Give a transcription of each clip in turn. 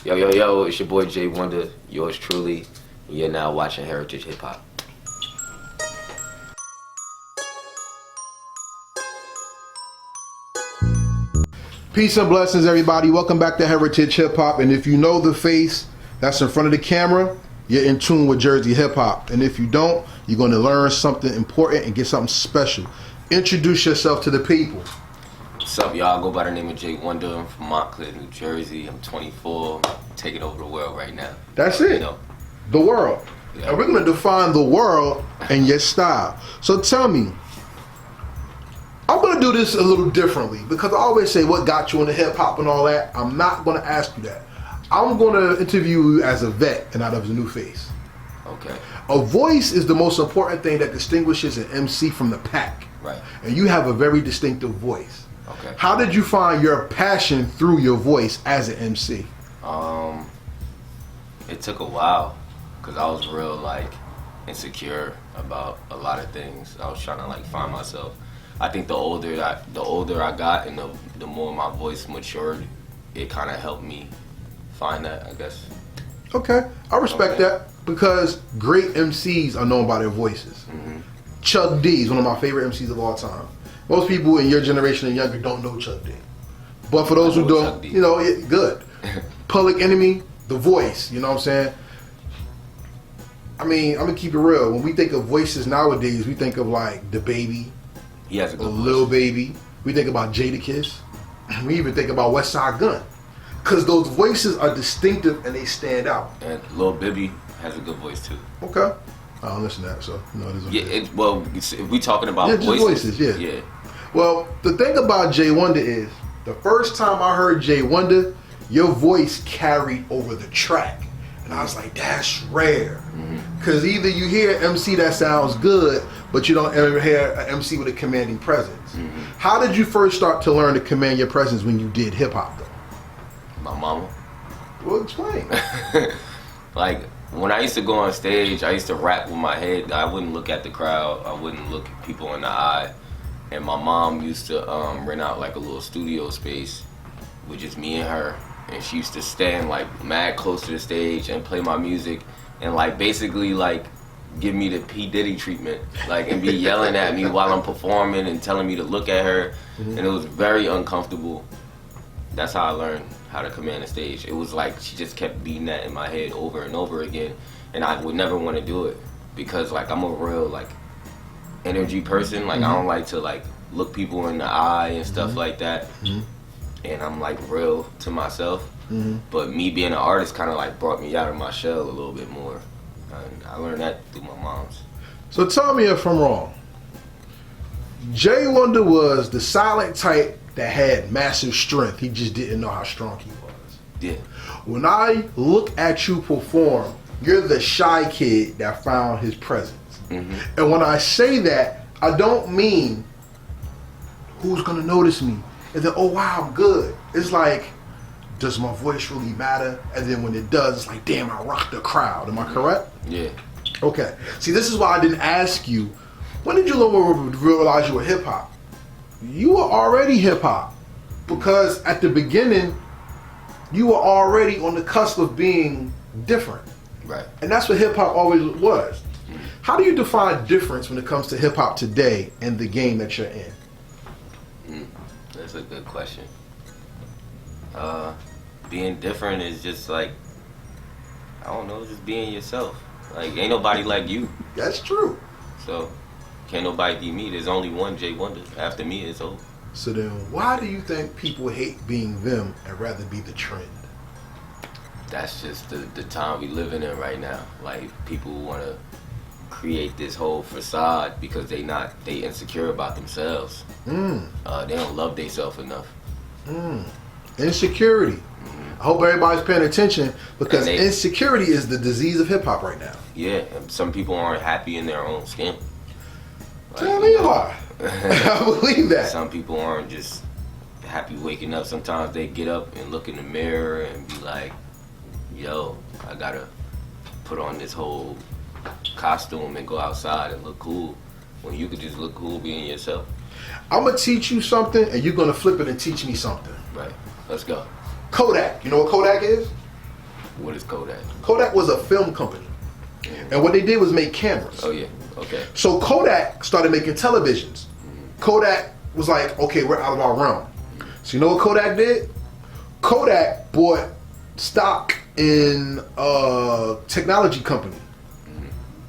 Yo, yo, yo, it's your boy J1DA, yours truly. And you're now watching Heritage Hip Hop. Peace and blessings, everybody. Welcome back to Heritage Hip Hop. And if you know the face that's in front of the camera, you're in tune with Jersey Hip Hop. And if you don't, you're going to learn something important and get something special. Introduce yourself to the people. What's up, y'all? I go by the name of J1DA. I'm from Montclair, New Jersey. I'm 24. I'm taking over the world right now. That's it. You know? The world. Yeah. And we're going to define the world and your style. So tell me, I'm going to do this a little differently because I always say what got you into hip hop and all that. I'm not going to ask you that. I'm going to interview you as a vet and not as a new face. Okay. A voice is the most important thing that distinguishes an MC from the pack. Right. And you have a very distinctive voice. Okay. How did you find your passion through your voice as an MC? It took a while because I was real insecure about a lot of things. I was trying to find myself. I think the older I got and the more my voice matured, it kind of helped me find that, I guess. Okay, I respect that because great MCs are known by their voices. Mm-hmm. Chuck D is one of my favorite MCs of all time. Most people in your generation and younger don't know Chuck D. But for those who don't, you know, good. Public Enemy, The Voice, you know what I'm saying? I mean, I'm going to keep it real. When we think of voices nowadays, we think of The Baby, He has a good Lil Baby. We think about Jadakiss. We even think about West Side Gun. Because those voices are distinctive and they stand out. And Lil Bibby has a good voice too. Okay. I don't listen to that, so no, it isn't. Yeah, if we talking about voices, yeah. Well, the thing about J1DA is, the first time I heard J1DA, your voice carried over the track. And I was like, that's rare. Because either you hear an MC that sounds good, but you don't ever hear an MC with a commanding presence. How did you first start to learn to command your presence when you did hip-hop, though? My mama. Well, explain. When I used to go on stage, I used to rap with my head. I wouldn't look at the crowd. I wouldn't look people in the eye. And my mom used to rent out a little studio space with just me and her. And she used to stand mad close to the stage and play my music and basically give me the P. Diddy treatment, and be yelling at me while I'm performing and telling me to look at her. And it was very uncomfortable. That's how I learned how to command the stage. It was she just kept beating that in my head over and over again, and I would never want to do it because I'm a real energy person. I don't like to look people in the eye and stuff like that. And I'm real to myself. But me being an artist kind of brought me out of my shell a little bit more. And I learned that through my mom's. So tell me if I'm wrong. J1DA was the silent type that had massive strength. He just didn't know how strong he was. Yeah. When I look at you perform, you're the shy kid that found his presence. And when I say that, I don't mean who's gonna notice me. And then, oh wow, I'm good. It's does my voice really matter? And then when it does, it's damn, I rock the crowd. Am I correct? Yeah. Okay. See, this is why I didn't ask you, when did you realize you were hip hop? You were already hip hop because at the beginning, you were already on the cusp of being different. Right. And that's what hip hop always was. How do you define difference when it comes to hip hop today and the game that you're in? That's a good question. Being different is just I don't know, just being yourself. Ain't nobody like you. That's true. So, can't nobody be me. There's only one J1DA. After me, it's over. So then, why do you think people hate being them and rather be the trend? That's just the time we living in right now. People want to create this whole facade because they insecure about themselves. They don't love themselves enough. Insecurity. I hope everybody's paying attention because insecurity is the disease of hip hop right now. Yeah, and some people aren't happy in their own skin. Tell me why. I believe that. Some people aren't just happy waking up. Sometimes they get up and look in the mirror and be like, yo, I gotta put on this whole costume and go outside and look cool when you could just look cool being yourself. I'm gonna teach you something and you're gonna flip it and teach me something. Right, let's go. Kodak, you know what Kodak is? What is Kodak? Kodak was a film company. And what they did was make cameras. Oh, yeah. Okay. So Kodak started making televisions. Kodak was like, okay, we're out of our realm. So you know what Kodak did? Kodak bought stock in a technology company.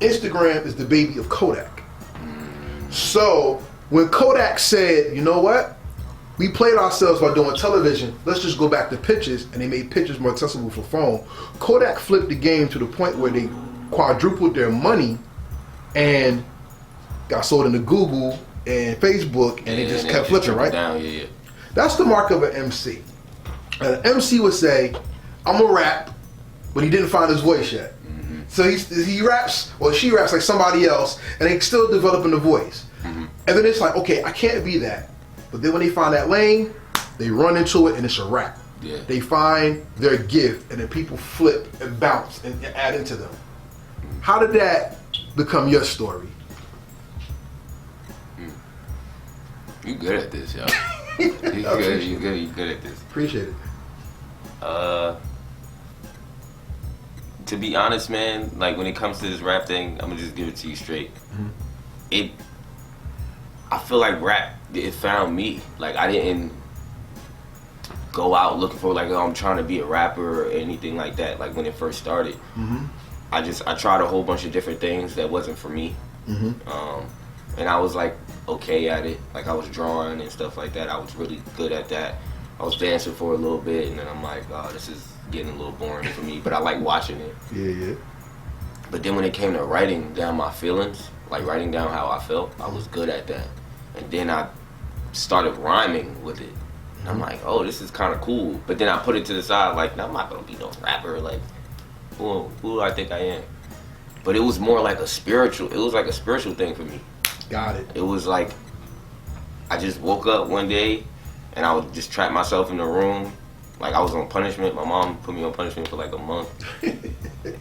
Instagram is the baby of Kodak. So when Kodak said, you know what? We played ourselves by doing television. Let's just go back to pictures, and they made pictures more accessible for phone. Kodak flipped the game to the point where they quadrupled their money and got sold into Google and Facebook, and they just kept flipping, right? Down, yeah. That's the mark of an MC. An MC would say, I'm gonna rap, but he didn't find his voice yet. So he raps, or she raps like somebody else, and they still developing the voice. And then it's like, okay, I can't be that. But then when they find that lane, they run into it and it's a rap. Yeah. They find their gift and then people flip and bounce and add into them. How did that become your story? You good at this, yo. You good at this. Appreciate it. To be honest, man, like when it comes to this rap thing, I'm gonna just give it to you straight. I feel like rap, it found me. Like I didn't go out looking for like, oh, I'm trying to be a rapper or anything like that. Like when it first started, I tried a whole bunch of different things that wasn't for me. And I was like okay at it. Like I was drawing and stuff like that. I was really good at that. I was dancing for a little bit, and then I'm like, oh, this is getting a little boring for me. But I like watching it. Yeah. But then when it came to writing down my feelings, like writing down how I felt, I was good at that. And then I started rhyming with it. And I'm like, oh, this is kind of cool. But then I put it to the side, like, no, I'm not going to be no rapper. Like, who do I think I am? But it was more like a spiritual thing for me. Got it. It was like, I just woke up one day and I would just trap myself in the room. Like I was on punishment. My mom put me on punishment for like a month.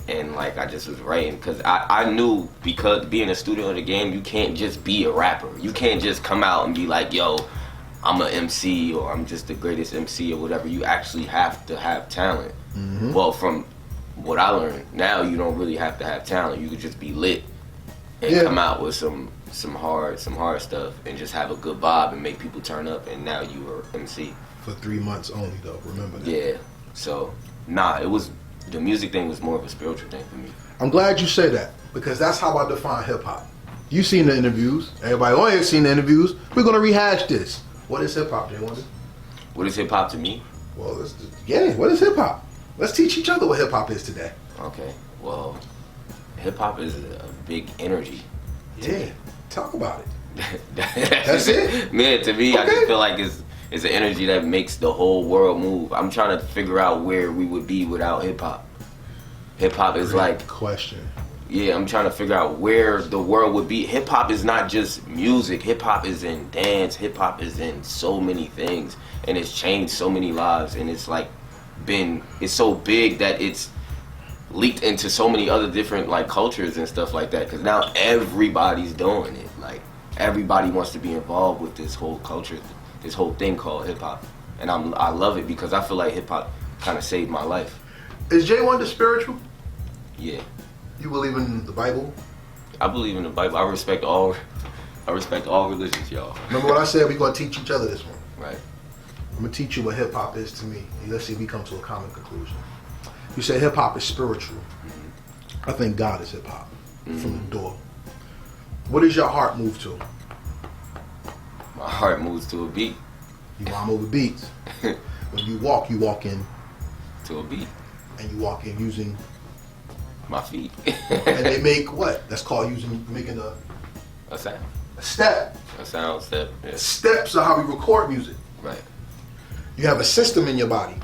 And like I just was writing. Because I knew, because being a student of the game, you can't just be a rapper. You can't just come out and be like, yo, I'm an MC or I'm just the greatest MC or whatever. You actually have to have talent. Well, from what I learned, now you don't really have to have talent. You could just be lit and come out with some hard stuff and just have a good vibe and make people turn up, and now you are MC. For 3 months only though, remember that. Yeah. So the music thing was more of a spiritual thing for me. I'm glad you say that, because that's how I define hip hop. You've seen the interviews. Everybody on here seen the interviews. We're gonna rehash this. What is hip hop, J1DA? What is hip hop to me? Well, what is hip hop? Let's teach each other what hip hop is today. Okay. Well, hip hop is a big energy. Yeah. Talk about it. That's it? Man, to me, I just feel like it's an energy that makes the whole world move. I'm trying to figure out where we would be without hip hop. Hip hop is like question. Yeah, I'm trying to figure out where the world would be. Hip hop is not just music. Hip hop is in dance. Hip hop is in so many things, and it's changed so many lives. And it's like it's so big that it's leaked into so many other different like cultures and stuff like that. Because now everybody's doing it. Like everybody wants to be involved with this whole culture, this whole thing called hip hop, and I love it because I feel like hip hop kind of saved my life. Is J1DA spiritual? Yeah. You believe in the Bible? I believe in the Bible. I respect all religions, y'all. Remember what I said? We're gonna teach each other this one. Right. I'm gonna teach you what hip hop is to me. And let's see if we come to a common conclusion. You say hip hop is spiritual. I think God is hip hop from the door. What does your heart move to? My heart moves to a beat. You rhyme over beats. When you walk in to a beat. And you walk in using my feet. And they make what? That's called making a sound. A step. A sound step. Yeah. Steps are how we record music. Right. You have a system in your body.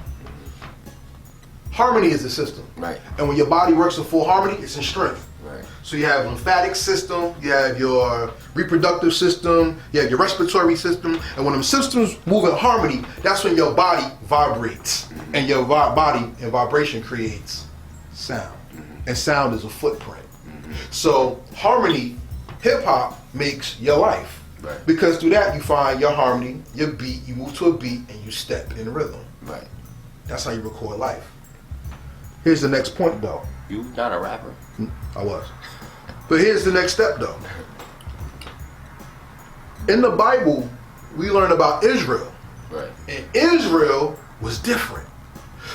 Harmony is the system. Right. And when your body works in full harmony, it's in strength. Right. So you have lymphatic system, you have your reproductive system, you have your respiratory system, and when them systems move in harmony, that's when your body vibrates. And your body and vibration creates sound. And sound is a footprint. So harmony, hip hop makes your life. Right. Because through that you find your harmony, your beat, you move to a beat and you step in rhythm. Right. That's how you record life. Here's the next point, though. You not a rapper? I was. But here's the next step, though. In the Bible, we learn about Israel. Right. And Israel was different.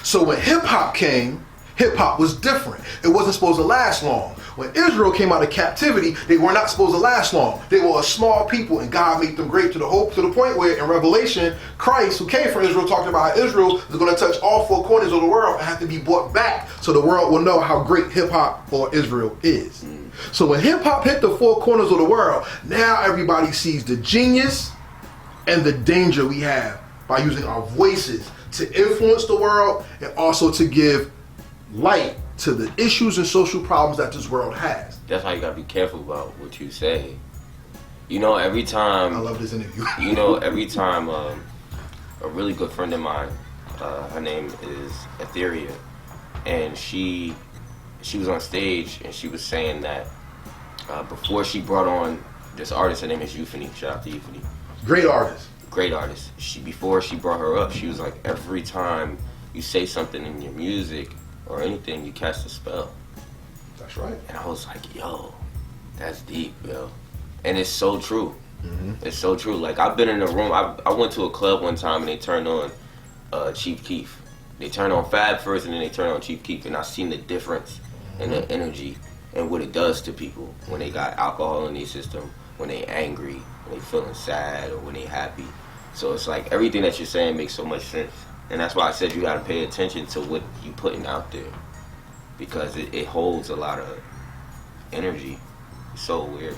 So when hip-hop came, hip-hop was different. It wasn't supposed to last long. When Israel came out of captivity, they were not supposed to last long. They were a small people, and God made them great to the point where in Revelation, Christ, who came from Israel, talked about how Israel is going to touch all four corners of the world and have to be brought back so the world will know how great hip-hop or Israel is. So when hip-hop hit the four corners of the world, now everybody sees the genius and the danger we have by using our voices to influence the world and also to give light to the issues and social problems that this world has. That's how you gotta be careful about what you say. You know, every time... I love this interview. You know, every time a really good friend of mine, her name is Etheria, and she was on stage and she was saying that before she brought on this artist, her name is Euphony. Shout out to Euphony. Great artist. Great artist. Before she brought her up, she was like, every time you say something in your music or anything, you cast a spell. That's right. And I was like, yo, that's deep, yo. And it's so true. Mm-hmm. It's so true. Like, I've been in a room, I went to a club one time and they turned on Chief Keef. They turned on Fab first and then they turned on Chief Keef, and I seen the difference in the energy and what it does to people when they got alcohol in their system, when they angry, when they feeling sad, or when they happy. So it's like everything that you're saying makes so much sense. And that's why I said you gotta pay attention to what you putting out there, because it holds a lot of energy. It's so weird.